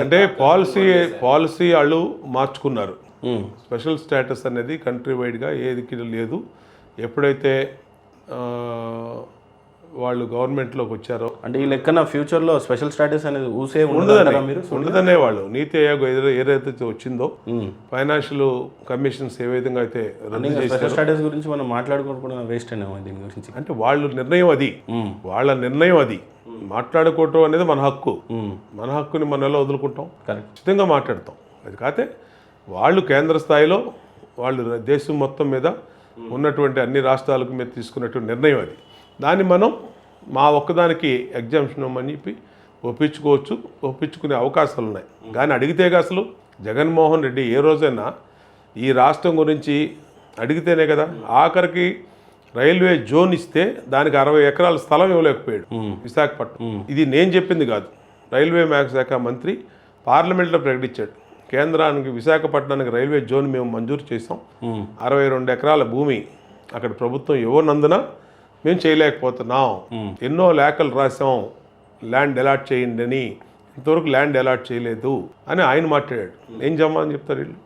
అంటే పాలసీ వాళ్ళు మార్చుకున్నారు. స్పెషల్ స్టేటస్ అనేది కంట్రీ వైడ్గా ఏదికి లేదు. ఎప్పుడైతే వాళ్ళు గవర్నమెంట్లోకి వచ్చారో అంటే ఈ లెక్కన ఫ్యూచర్లో స్పెషల్ స్టేటస్ అనేది ఉండదనే వాళ్ళు నీతి ఆయోగ్ ఏదైతే వచ్చిందో ఫైనాన్షియల్ కమిషన్స్ ఏ విధంగా అయితే రద్దు చేశారో స్టేటస్ గురించి మనం మాట్లాడుకోవడం వేస్ట్ అనేమో దీని గురించి. అంటే వాళ్ళ నిర్ణయం అది మాట్లాడుకోవటం అనేది మన హక్కుని మనం ఎలా వదులుకుంటాం? ఖచ్చితంగా మాట్లాడతాం. అది కాకపోతే వాళ్ళు కేంద్ర స్థాయిలో వాళ్ళు దేశం మొత్తం మీద ఉన్నటువంటి అన్ని రాష్ట్రాలకు మీద తీసుకున్నటువంటి నిర్ణయం అది. దాన్ని మనం మా ఒక్కదానికి ఎగ్జామ్షన్ ఇవ్వమని చెప్పి ఒప్పించుకునే అవకాశాలు ఉన్నాయి. కానీ అడిగితేగా అసలు జగన్మోహన్ రెడ్డి ఏ రోజైనా ఈ రాష్ట్రం గురించి అడిగితేనే కదా. ఆఖరికి రైల్వే జోన్ ఇస్తే దానికి 60 ఎకరాల స్థలం ఇవ్వలేకపోయాడు విశాఖపట్నం. ఇది నేను చెప్పింది కాదు. రైల్వే శాఖ మంత్రి పార్లమెంట్లో ప్రకటించాడు. కేంద్రానికి విశాఖపట్నానికి రైల్వే జోన్ మేము మంజూరు చేసాం. 62 ఎకరాల భూమి అక్కడ ప్రభుత్వం ఇవ్వనందున మేము చేయలేకపోతున్నాం. ఎన్నో లేఖలు రాసాం ల్యాండ్ అలాట్ చేయండి అని. ఇంతవరకు ల్యాండ్ అలాట్ చేయలేదు అని ఆయన మాట్లాడాడు. ఏం జమ్మని చెప్తారు వీళ్ళు?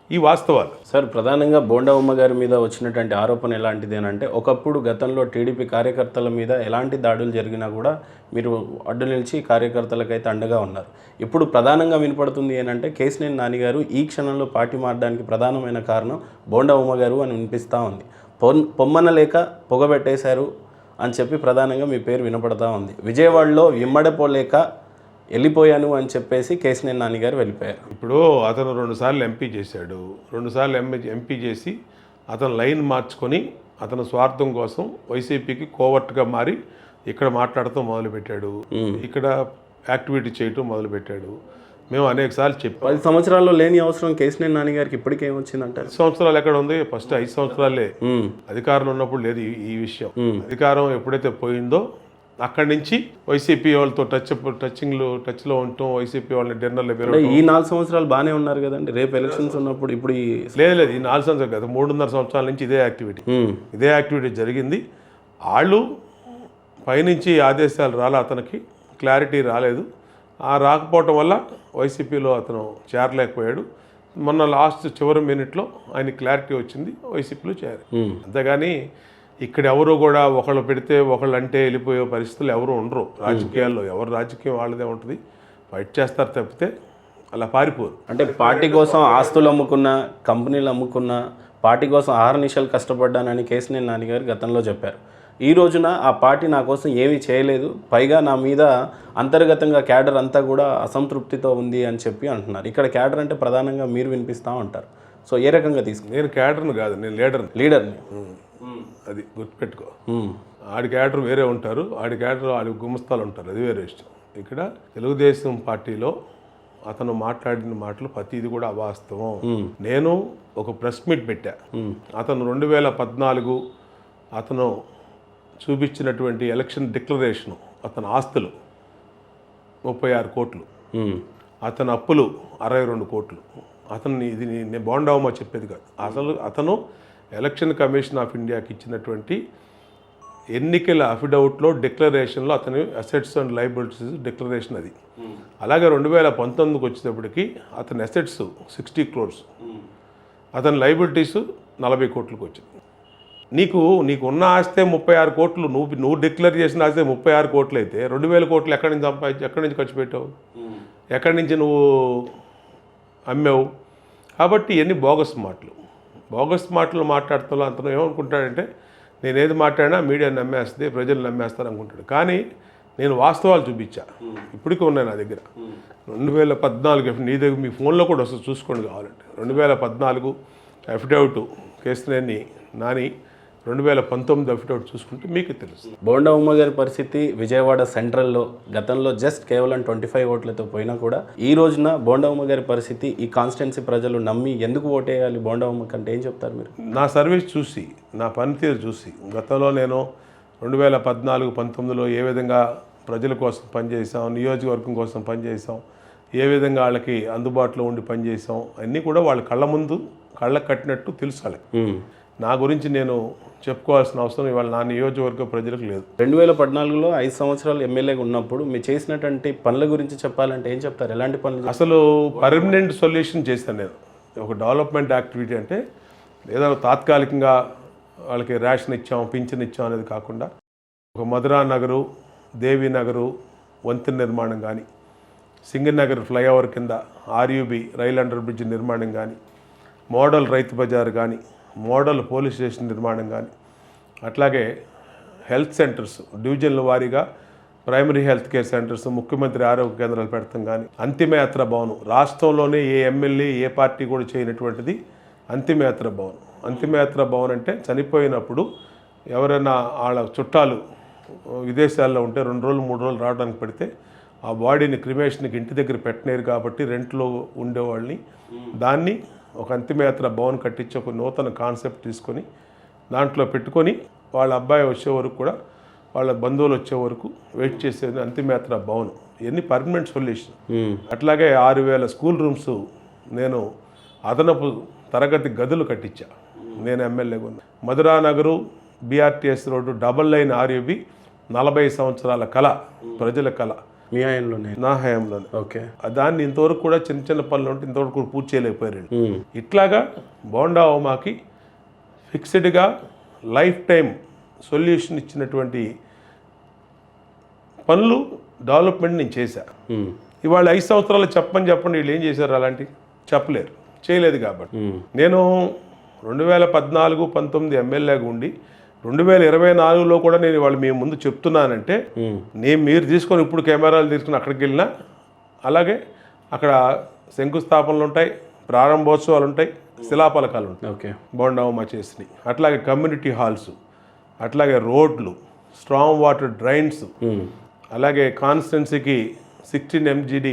ఈ వాస్తవాలు సార్. ప్రధానంగా బోండమ్మ గారి మీద వచ్చినటువంటి ఆరోపణ ఎలాంటిది అని అంటే, ఒకప్పుడు గతంలో టీడీపీ కార్యకర్తల మీద ఎలాంటి దాడులు జరిగినా కూడా మీరు అడ్డు నిలిచి కార్యకర్తలకైతే అండగా ఉన్నారు. ఇప్పుడు ప్రధానంగా వినపడుతుంది ఏంటంటే, కేశినేని నాని గారు ఈ క్షణంలో పార్టీ మారడానికి ప్రధానమైన కారణం బోండమ్మ గారు అని వినిపిస్తూ ఉంది. పొమ్మన లేక పొగబెట్టేశారు అని చెప్పి ప్రధానంగా మీ పేరు వినపడతా ఉంది. విజయవాడలో ఇమ్మడిపోలేక వెళ్ళిపోయాను అని చెప్పేసి కేశినేని నాని గారు వెళ్ళిపోయారు. ఇప్పుడు అతను 2 సార్లు ఎంపీ చేశాడు. 2 సార్లు ఎంపీ చేసి అతను లైన్ మార్చుకొని అతను స్వార్థం కోసం వైసీపీకి కోవర్ట్గా మారి ఇక్కడ మాట్లాడటం మొదలుపెట్టాడు. ఇక్కడ యాక్టివిటీ చేయటం మొదలుపెట్టాడు. మేము అనేక సార్లు చెప్పాం. 10 సంవత్సరాల్లో లేని అవసరం కేశినేని నాని గారికి ఇప్పటికేం వచ్చిందంటారు? 10 సంవత్సరాలు ఎక్కడ ఉంది? ఫస్ట్ 5 సంవత్సరాలే అధికారంలో ఉన్నప్పుడు లేదు ఈ విషయం. అధికారం ఎప్పుడైతే పోయిందో అక్కడి నుంచి వైసీపీ వాళ్ళతో టచ్లో ఉంటాం. వైసీపీ వాళ్ళని డిన్నర్లో పెరగడం. ఈ 4 సంవత్సరాలు బాగానే ఉన్నారు కదండి. రేపు ఎలక్షన్స్ ఉన్నప్పుడు ఇప్పుడు లేదు ఈ 4 సంవత్సరాలు కదా, 3.5 సంవత్సరాల నుంచి ఇదే యాక్టివిటీ జరిగింది. వాళ్ళు పైనుంచి ఆదేశాలు రాలే, అతనికి క్లారిటీ రాలేదు. ఆ రాకపోవటం వల్ల వైసీపీలో అతను చేరలేకపోయాడు. మొన్న చివరి మినిట్లో ఆయన క్లారిటీ వచ్చింది, వైసీపీలో చేరారు. అంతేగాని ఇక్కడ ఎవరు కూడా ఒకళ్ళు పెడితే ఒకళ్ళు అంటే వెళ్ళిపోయే పరిస్థితులు ఎవరు ఉండరు రాజకీయాల్లో. ఎవరు రాజకీయం వాళ్ళదే ఉంటుంది, ఫైట్ చేస్తారు తప్పితే అలా పారిపోరు. అంటే పార్టీ కోసం ఆస్తులు అమ్ముకున్న, కంపెనీలు అమ్ముకున్న, పార్టీ కోసం ఆహర్నిశలు కష్టపడ్డానని కేశినేని నాని గారు గతంలో చెప్పారు. ఈ రోజున ఆ పార్టీ నా కోసం ఏమీ చేయలేదు, పైగా నా మీద అంతర్గతంగా క్యాడర్ అంతా కూడా అసంతృప్తితో ఉంది అని చెప్పి అంటున్నారు. ఇక్కడ క్యాడర్ అంటే ప్రధానంగా మీరు వినిపిస్తూ ఉంటారు. సో ఏ రకంగా తీసుకుని? నేను క్యాడర్ని కాదు, నేను లీడర్ని. అది గుర్తుపెట్టుకో. ఆడి క్యాడర్ వేరే ఉంటారు, ఆడి గుమస్తాలు ఉంటారు, అది వేరే ఇష్టం. ఇక్కడ తెలుగుదేశం పార్టీలో అతను మాట్లాడిన మాటలు ప్రతిది కూడా అవాస్తవం. నేను ఒక ప్రెస్ మీట్ పెట్టా. అతను 2014 అతను చూపించినటువంటి ఎలక్షన్ డిక్లరేషను, అతని ఆస్తులు 36 కోట్లు, అతని అప్పులు 62 కోట్లు. ఇది నేను బోండమ్మ చెప్పేది కాదు. అతను ఎలక్షన్ కమిషన్ ఆఫ్ ఇండియాకి ఇచ్చినటువంటి ఎన్నికల అఫిడవిట్లో డిక్లరేషన్లో అతని అసెట్స్ అండ్ లయబిలిటీస్ డిక్లరేషన్ అది. అలాగే 2019కి వచ్చేటప్పటికి అతని అసెట్స్ 60 crores, అతని లయబిలిటీస్ 40 కోట్లకు వచ్చింది. నీకు ఉన్న ఆస్తే 36 కోట్లు, నువ్వు డిక్లేర్ చేసిన ఆస్తే 36 కోట్లు అయితే 2000 కోట్లు ఎక్కడి నుంచి ఖర్చు పెట్టావు? ఎక్కడి నుంచి నువ్వు అమ్మావు? కాబట్టి ఇవన్నీ బోగస్ మాటలు మాట్లాడుతున్నా. అతను ఏమనుకుంటాడంటే నేనేది మాట్లాడినా మీడియా నమ్మేస్తుంది, ప్రజలు నమ్మేస్తారు అనుకుంటాడు. కానీ నేను వాస్తవాలు చూపించా, ఇప్పటికీ ఉన్నాయి నా దగ్గర. 2014 నీ దగ్గర మీ ఫోన్లో కూడా వస్తుంది, చూసుకోండి కావాలంటే. 2014 అఫిడవిట్ కేశినేని నాని, 2019 అఫిడవిట్ చూసుకుంటే మీకు తెలుసు. బోండమ్మ గారి పరిస్థితి విజయవాడ సెంట్రల్లో గతంలో జస్ట్ కేవలం 25 ఓట్లతో పోయినా కూడా ఈ రోజున బోండమ్మ గారి పరిస్థితి, ఈ కాన్స్టిట్యున్సీ ప్రజలు నమ్మి ఎందుకు ఓటేయాలి బోండమ్మ కంటే ఏం చెప్తారు మీరు? నా సర్వీస్ చూసి, నా పనితీరు చూసి, గతంలో నేను 2014-19లో ఏ విధంగా ప్రజల కోసం పనిచేసాం, నియోజకవర్గం కోసం పనిచేసాం, ఏ విధంగా వాళ్ళకి అందుబాటులో ఉండి పనిచేసాం, అన్నీ కూడా వాళ్ళ కళ్ళకు కట్టినట్టు తెలుసు వాళ్ళకి. నా గురించి నేను చెప్పుకోవాల్సిన అవసరం ఇవాళ నా నియోజకవర్గ ప్రజలకు లేదు. 2014లో 5 సంవత్సరాలు ఎమ్మెల్యేగా ఉన్నప్పుడు మీరు చేసినటువంటి పనుల గురించి చెప్పాలంటే ఏం చెప్తారు? ఎలాంటి పనులు? అసలు పర్మనెంట్ సొల్యూషన్ చేశాను నేను. ఒక డెవలప్మెంట్ యాక్టివిటీ అంటే ఏదో తాత్కాలికంగా వాళ్ళకి రేషన్ ఇచ్చాం, పింఛన్ ఇచ్చాం అనేది కాకుండా ఒక మధురా నగరు, దేవి నగరు వంతెన నిర్మాణం కానీ, సింగనగర్ ఫ్లైఓవర్ కింద ఆర్యూబీ రైల్ అండర్ బ్రిడ్జ్ నిర్మాణం కానీ, మోడల్ రైతు బజార్ కానీ, మోడల్ పోలీస్ స్టేషన్ నిర్మాణం కానీ, అట్లాగే హెల్త్ సెంటర్స్ డివిజన్ల వారీగా ప్రైమరీ హెల్త్ కేర్ సెంటర్స్, ముఖ్యమంత్రి ఆరోగ్య కేంద్రాలు పెడతాం కానీ, అంతిమయాత్ర భవనం రాష్ట్రంలోనే ఏ ఎమ్మెల్యే ఏ పార్టీ కూడా చేయనటువంటిది అంతిమయాత్ర భవనం. అంతిమయాత్ర భవన్ అంటే చనిపోయినప్పుడు ఎవరైనా వాళ్ళ చుట్టాలు విదేశాల్లో ఉంటే 2 రోజులు 3 రోజులు రావడానికి పెడితే ఆ బాడీని క్రిమేషన్కి ఇంటి దగ్గర పెట్టలేరు కాబట్టి రెంట్లో ఉండేవాళ్ళని దాన్ని ఒక అంతిమయాత్ర భవన్ కట్టించి ఒక నూతన కాన్సెప్ట్ తీసుకొని దాంట్లో పెట్టుకొని వాళ్ళ అబ్బాయి వచ్చే వరకు కూడా వాళ్ళ బంధువులు వచ్చే వరకు వెయిట్ చేసేది అంతిమయాత్ర భవన్. ఇవన్నీ పర్మనెంట్ సొల్యూషన్. అట్లాగే 6000 స్కూల్ రూమ్స్ నేను అదనపు తరగతి గదులు కట్టించా నేను ఎమ్మెల్యేగా ఉన్నా. Madhura Nagar BRTS road double line RUB 40 సంవత్సరాల కళ, ప్రజల కళ. మీ హయాంలోనే? నా హయాంలోనే. ఓకే. దాన్ని ఇంతవరకు కూడా చిన్న చిన్న పనులు ఉంటే ఇంతవరకు పూర్తి చేయలేకపోయారు. ఇట్లాగా బోండా ఉమాకి ఫిక్స్డ్గా లైఫ్ టైం సొల్యూషన్ ఇచ్చినటువంటి పనులు డెవలప్మెంట్ నేను చేశా. ఇవాళ 5 సంవత్సరాలు చెప్పండి వీళ్ళు ఏం చేశారు? అలాంటి చెప్పలేరు, చేయలేదు. కాబట్టి నేను 2014-19 ఎమ్మెల్యేగా ఉండి 2024లో కూడా నేను వాళ్ళు మేము ముందు చెప్తున్నానంటే మీరు తీసుకొని ఇప్పుడు కెమెరాలు తీసుకుని అక్కడికి వెళ్ళినా అలాగే అక్కడ శంకుస్థాపనలు ఉంటాయి, ప్రారంభోత్సవాలు ఉంటాయి, శిలాపలకాలు ఉంటాయి. ఓకే. బోండా ఉమా చేసినాయి. అట్లాగే కమ్యూనిటీ హాల్స్, అట్లాగే రోడ్లు, స్ట్రాంగ్ వాటర్ డ్రైన్స్, అలాగే కాన్స్టిట్యున్సీకి 16 MGD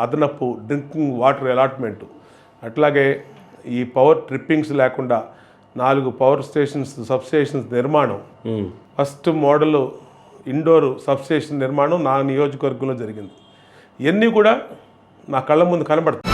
అదనపు డ్రింకింగ్ వాటర్ అలాట్మెంటు, అట్లాగే ఈ పవర్ ట్రిప్పింగ్స్ లేకుండా 4 పవర్ స్టేషన్స్ సబ్స్టేషన్స్ నిర్మాణం, ఫస్ట్ మోడల్ ఇండోర్ సబ్స్టేషన్ నిర్మాణం నా నియోజకవర్గంలో జరిగింది. ఇవన్నీ కూడా నా కళ్ళ ముందు కనబడతాయి.